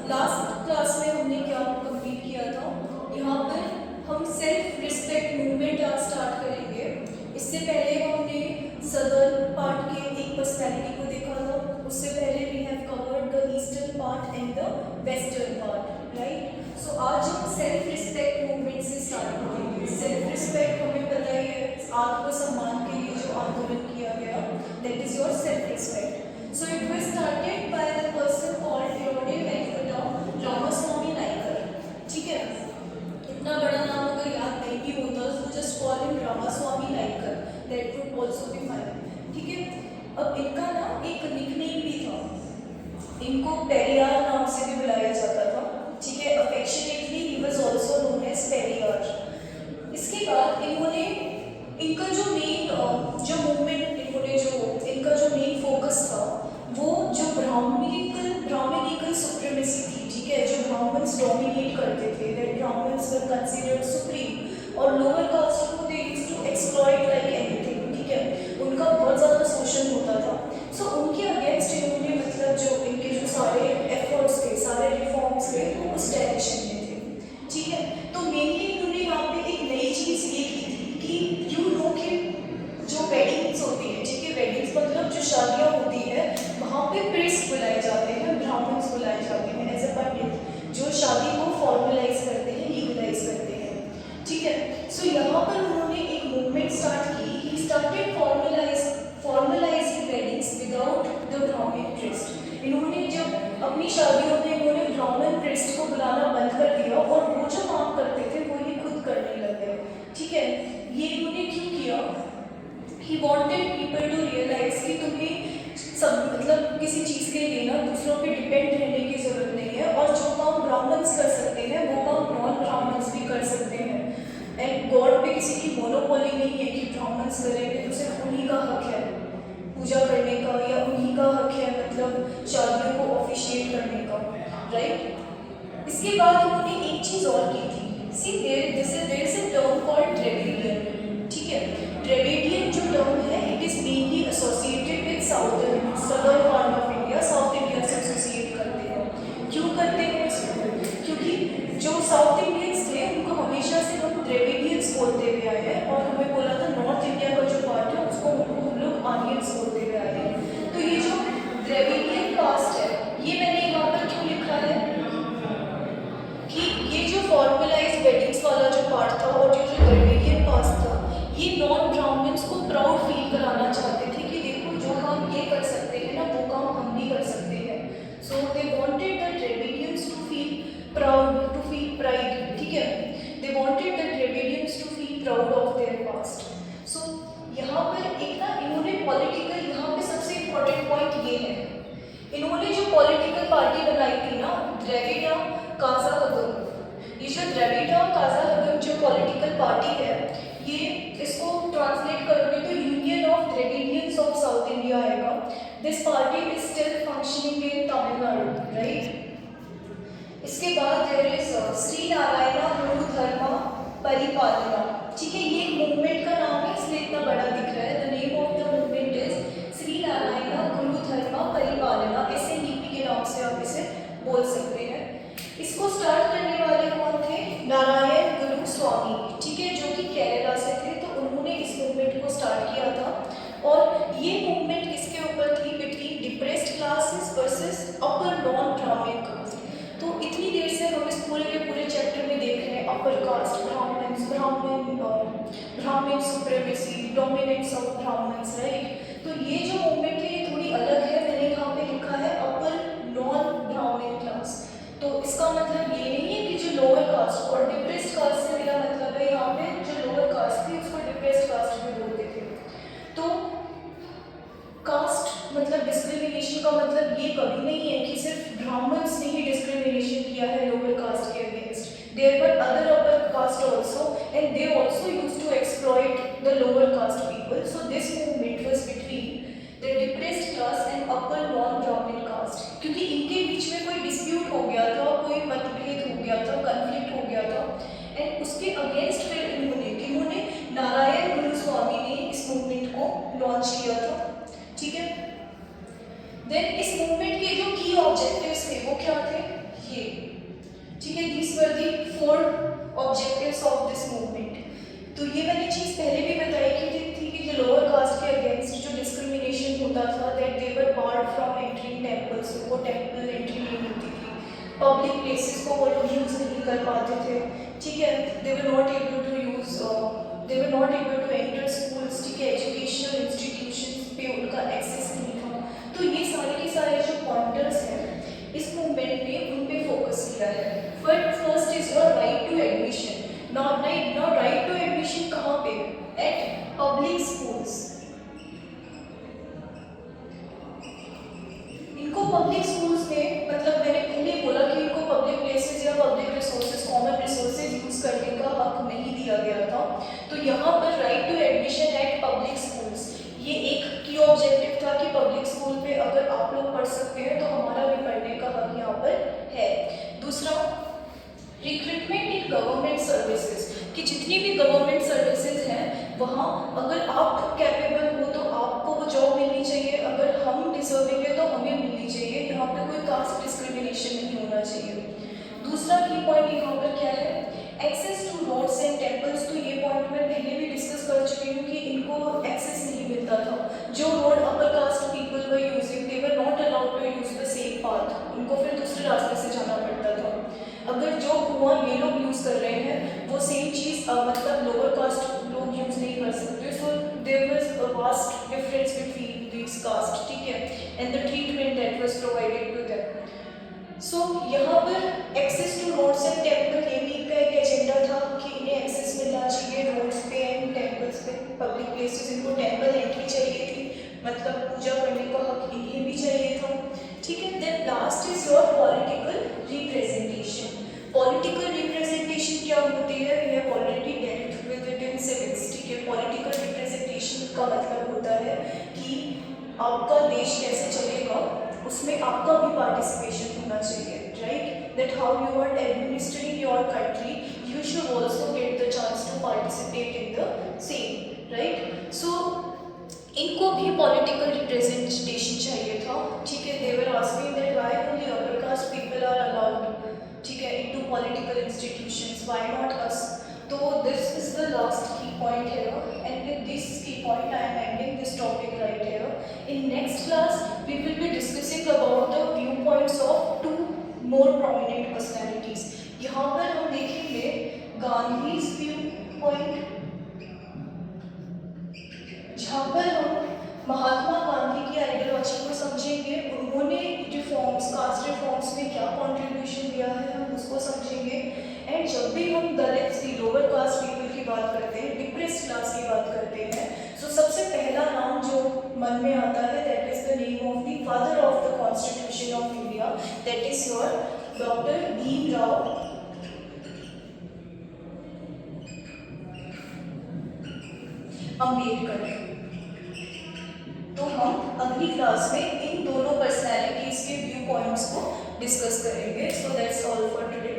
Last class में हमने क्या कंप्लीट किया था, यहाँ पर हम सेल्फ रिस्पेक्ट मूवमेंट आज स्टार्ट करेंगे। इससे पहले हमने सदर्न पार्ट के एक पर्सनैलिटी को देखा था, उससे पहले we have covered the eastern part and the western part, right. So आज हम सेल्फ रिस्पेक्ट मूवमेंट से स्टार्ट करेंगे। सेल्फ रिस्पेक्ट हमें पता ही है, आत्मसम्मान के लिए जो आंदोलन किया गया, that is your self respect. So it was started by the person called Theodore Venkata Ramaswamy Naicker, ठीक है। इतना बड़ा नाम अगर याद नहीं भी होता तो just call him Ramaswamy Naicker, that would also be fine, ठीक है। अब इनका ना एक निकनेम भी था, इनको पेरियार नाम से भी बुलाया जाता था, ठीक है। Affectionately he was also known as Periyar. इसके बाद इन्होंने इनका जो मेन जो मूवमेंट इन्होंने जो इनका जो मेन फोकस था वो जो ब्राह्मणिकल सुप्रीमेसी थी, ठीक है। जो ब्राह्मण्स डोमिनेट करते थे, that Brahmins were considered supreme और लोअर कास्ट को they used to exploit like anything, ठीक है। उनका बहुत ज़्यादा शोषण होता था। सो उनके अगेंस्ट इन्होंने मतलब जो इनके जो सारे एफर्ट्स थे, सारे रिफॉर्म्स थे, वो उस डायरेक्शन में थे, ठीक है। तो मेनली इन्होंने यहाँ पे एक नई चीज़ ये की थी कि यू नो कि जो वेडिंग्स होती है, ठीक है, वेडिंग्स मतलब जो शादियाँ होती है वहाँ पे प्रीस्ट बुलाए जाते हैं, ब्राह्मण्स बुलाए जाते हैं एज अ पंडित, जो शादी को फॉर्मलाइज करते हैं, लीगलाइज करते हैं, ठीक है। सो यहाँ पर उन्होंने एक मूवमेंट स्टार्ट की। He started formalising weddings without the Brahmin priest. इन्होंने जब अपनी शादियों में इन्होंने ब्राह्मण प्रीस्ट को बुलाना बंद कर दिया और वो जो काम करते थे वो ये खुद करने लग गए, ठीक है। ये इन्होंने क्यों किया? He wanted people to realize कि तुम्हें सब मतलब किसी चीज़ के लिए ना दूसरों पे डिपेंड रहने की ज़रूरत नहीं है, और जो काम ब्राह्मण्स कर सकते हैं वो काम नॉन ब्राह्मण्स भी कर सकते हैं। एंड गॉड पे किसी की मोनोपोली नहीं है कि ब्राह्मण्स करेंगे तो सिर्फ उन्हीं का हक है पूजा करने का, या उन्हीं का हक है मतलब शादियों को ऑफिशिएट करने का, राइट। इसके बाद उन्होंने एक चीज़ और की थी। See there is a term called Dravidian, ठीक है। ड्रेविडियन जो टर्म है it is mainly associated with southern part of India, South India से एसोसिएट करते हैं। क्यों करते हैं इसको? क्योंकि जो साउथ इंडियंस थे उनको हमेशा से हम ड्रेविडियंस बोलते हुए आए हैं, और हमें बोला था नॉर्थ इंडिया का जो पार्ट है उसको हम लोग आर्यंस बोलते हुए आए हैं। तो ये जो ड्रेविडियन कास्ट है ये मैंने यहाँ पर क्यों लिखा है कि ये जो फॉर्मलाइज वेडिंग्स वाला जो पार्ट था और जो ड्रेविडियन कास्ट था, ये नॉन ब्राह्मण्स को प्राउड फील कराना चाहते थे कि देखो जो काम ये कर सकते हैं ना वो काम हम भी कर सकते हैं। So they wanted the Dravidians to feel proud, to feel pride, ठीक है। They wanted the Dravidians to feel proud of their past. So यहाँ पर एक ना इन्होंने पॉलिटिकल, यहाँ पे सबसे इम्पोर्टेंट पॉइंट ये है, इन्होंने जो पॉलिटिकल पार्टी बनाई थी ना द्रविड़ काज़ागम, ये जो द्रविड़ काज़ागम जो पॉलिटिकल पार्टी है, ये इसको ट्रांसलेट करोगे तो union of Dravidians of South India आएगा। This party is still functioning in Tamil Nadu, right. इसके बाद देयर इज श्री नारायण गुरु धर्म परिपालना, ठीक है। ये मूवमेंट का नाम है इसलिए इतना बड़ा दिख रहा है। The name of the movement is Shri Narayan गुरु धर्म परिपालना, SNDP के नाम से आप इसे बोल सकते हैं। इसको स्टार्ट करने वाले कौन थे? नारायण गुरु स्वामी, ठीक है, जो कि केरला से थे। तो उन्होंने इस मूवमेंट को स्टार्ट किया था, और ये मूवमेंट किसके ऊपर थी? बिटवीन डिप्रेस्ड क्लासेस वर्सेस अपर नॉन ब्राह्मण कास्ट। तो इतनी देर से हम इस पूरे के पूरे चैप्टर में देख रहे हैं upper caste, Brahmin supremacy, dominance of Brahmins, right. तो ये जो मूवमेंट है ये थोड़ी अलग है। मैंने यहाँ पे लिखा है अपर नॉन ब्राह्मण क्लास। तो इसका मतलब ये नहीं है कि जो लोअर कास्ट, और डिप्रेस्ड कास्ट से मेरा मतलब है यहाँ पे जो लोअर कास्ट थी उसको डिप्रेस्ड कास्ट भी बोलते थे। तो कास्ट मतलब डिस्क्रिमिनेशन का मतलब ये कभी नहीं है कि सिर्फ ब्राह्मण्स ने ही डिस्क्रिमिनेशन किया है लोअर कास्ट के against. There were other upper caste also and they also used to exploit the lower caste people. So this movement was between the depressed class and upper non Brahmin caste, क्योंकि इनके बीच में कोई dispute हो गया था, कोई मतभेद हो गया था, कन्फ्लिक्ट हो गया था, एंड उसके अगेंस्ट फिर इन्होंने नारायण गुरु स्वामी ने इस मूवमेंट को लॉन्च किया था, ठीक है। देन इस मूवमेंट के जो की ऑब्जेक्टिव्स थे वो क्या थे? ये 4 ऑब्जेक्टिव्स ऑफ दिस मूवमेंट। तो ये मैंने चीज़ पहले भी बताई थी कि लोअर कास्ट के अगेंस्ट जो डिस्क्रिमिनेशन होता था, that they were board from entering temples, उनको टेम्पल एंट्री नहीं मिलती थी, पब्लिक प्लेसेस को वो लोग यूज़ नहीं कर पाते थे, ठीक है, they were not able to enter schools, ठीक है, एजुकेशनल इंस्टीट्यूशंस पे उनका एक्सेस नहीं था। तो ये सारे के सारे जो पॉइंटर्स हैं इस मूवमेंट ने उन पे फोकस किया है। First is your right to admission. Not right to admission कहाँ पे? At public schools. इनको पब्लिक स्कूल्स में, मतलब मैंने पहले बोला कि इनको पब्लिक प्लेसेस या public resources, common resources use करने का हक नहीं दिया गया था। तो यहाँ पर right to admission at public schools, ये एक की ऑब्जेक्टिव था कि पब्लिक स्कूल पे अगर आप लोग पढ़ सकते हैं तो हमारा भी पढ़ने का हक यहाँ पर है। दूसरा, रिक्रूटमेंट इन गवर्नमेंट सर्विसेज, कि जितनी भी गवर्नमेंट सर्विसेज हैं वहाँ अगर आप कैपेबल हो तो आपको वो जॉब मिलनी चाहिए, अगर हम डिजर्विंग है तो हमें मिलनी चाहिए, यहाँ पे कोई कास्ट डिस्क्रिमिनेशन नहीं होना चाहिए। दूसरा की पॉइंट यहाँ पर क्या है? Access to roads and temples. तो ये पॉइंट मैं पहले भी डिस्कस कर चुकी हूँ कि इनको एक्सेस नहीं मिलता था। जो road upper caste people were using, they were not allowed to use the same path, उनको फिर दूसरे रास्ते से जाना पड़ता था। अगर जो कुआं ये लोग यूज़ कर रहे हैं वो सेम चीज़ मतलब लोअर कास्ट लोग यूज़ नहीं कर सकते। So there was a vast difference between this caste, ठीक है, and the treatment that was provided to them. So यहाँ पर access to roads and temple, ये भी इनका एक एजेंडा था कि इन्हें एक्सेस मिलना चाहिए रोड्स पे एंड टेम्पल्स पे, पब्लिक प्लेसेस, इनको टेम्पल एंट्री चाहिए थी, मतलब पूजा करने का हक इन्हें भी चाहिए था, ठीक है। Then last is your political representation. Political representation क्या होती है? We have already dealt with it in civics, ठीक है। पॉलिटिकल रिप्रेजेंटेशन का मतलब होता है कि आपका देश कैसे चलेगा उसमें आपका भी पार्टिसिपेशन होना चाहिए, right, that how you are administering your country, you should also get the chance to participate in the same, right. So इनको भी पॉलिटिकल रिप्रेजेंटेशन चाहिए था, ठीक है। They were asking that why only upper caste people are allowed, ठीक है, into political institutions, why not us. तो this is the last key point here, and with this key point I am ending this topic right here. In next class we will be discussing about the view points of 2 more prominent personalities. यहाँ पर हम देखेंगे Gandhi's view point, जहाँ पर हम महात्मा गांधी की ideology को समझेंगे, उन्होंने रिफॉर्म्स, कास्ट रिफॉर्म्स में क्या कंट्रीब्यूशन दिया है हम उसको समझेंगे। एंड जब भी हम दलित, लोअर कास्ट पीपल की बात करते हैं, डिप्रेस्ड क्लास की बात करते हैं, तो सबसे पहला नाम जो मन में आता है that is the name of the father of the constitution of India, that is your doctor Bhimrao Ambedkar. तो हम अगली क्लास में इन दोनों पर्सनैलिटीज के व्यू पॉइंट्स को डिस्कस करेंगे। So that's all for today.